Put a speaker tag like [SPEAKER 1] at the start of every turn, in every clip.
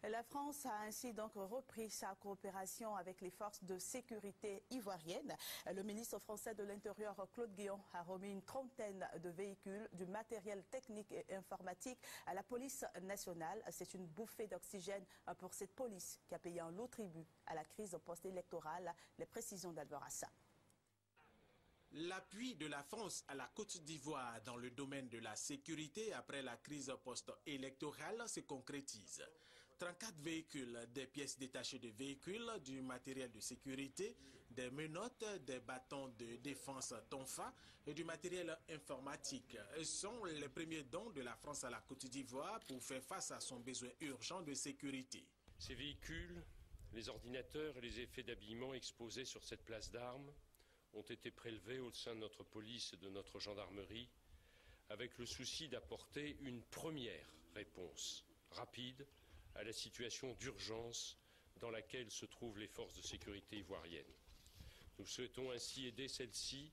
[SPEAKER 1] La France a ainsi donc repris sa coopération avec les forces de sécurité ivoiriennes. Le ministre français de l'Intérieur, Claude Guéant, a remis une trentaine de véhicules, du matériel technique et informatique à la police nationale. C'est une bouffée d'oxygène pour cette police qui a payé un lourd tribut à la crise post-électorale. Les précisions d'Alvarassa.
[SPEAKER 2] L'appui de la France à la Côte d'Ivoire dans le domaine de la sécurité après la crise post-électorale se concrétise. 34 véhicules, des pièces détachées de véhicules, du matériel de sécurité, des menottes, des bâtons de défense tonfa et du matériel informatique sont les premiers dons de la France à la Côte d'Ivoire pour faire face à son besoin urgent de sécurité.
[SPEAKER 3] Ces véhicules, les ordinateurs et les effets d'habillement exposés sur cette place d'armes ont été prélevés au sein de notre police et de notre gendarmerie avec le souci d'apporter une première réponse rapide à la situation d'urgence dans laquelle se trouvent les forces de sécurité ivoiriennes. Nous souhaitons ainsi aider celles-ci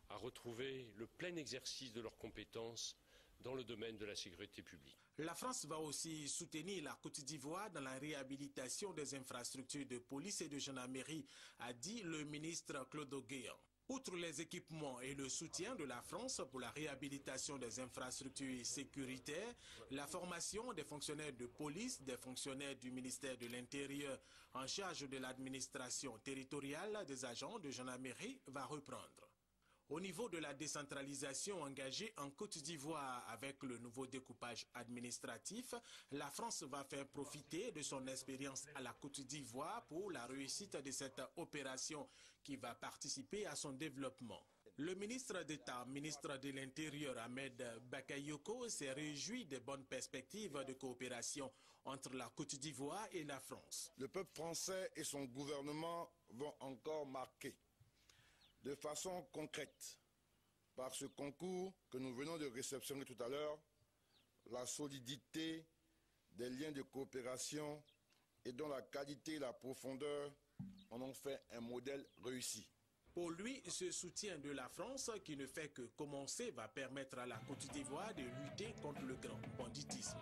[SPEAKER 3] à retrouver le plein exercice de leurs compétences dans le domaine de la sécurité publique.
[SPEAKER 2] La France va aussi soutenir la Côte d'Ivoire dans la réhabilitation des infrastructures de police et de gendarmerie, a dit le ministre Claude Guéant. Outre les équipements et le soutien de la France pour la réhabilitation des infrastructures sécuritaires, la formation des fonctionnaires de police, des fonctionnaires du ministère de l'Intérieur en charge de l'administration territoriale des agents de gendarmerie va reprendre. Au niveau de la décentralisation engagée en Côte d'Ivoire avec le nouveau découpage administratif, la France va faire profiter de son expérience à la Côte d'Ivoire pour la réussite de cette opération qui va participer à son développement. Le ministre d'État, ministre de l'Intérieur Ahmed Bakayoko, s'est réjoui des bonnes perspectives de coopération entre la Côte d'Ivoire et la France.
[SPEAKER 4] Le peuple français et son gouvernement vont encore marquer de façon concrète, par ce concours que nous venons de réceptionner tout à l'heure, la solidité des liens de coopération et dont la qualité et la profondeur en ont fait un modèle réussi.
[SPEAKER 2] Pour lui, ce soutien de la France, qui ne fait que commencer, va permettre à la Côte d'Ivoire de lutter contre le grand banditisme.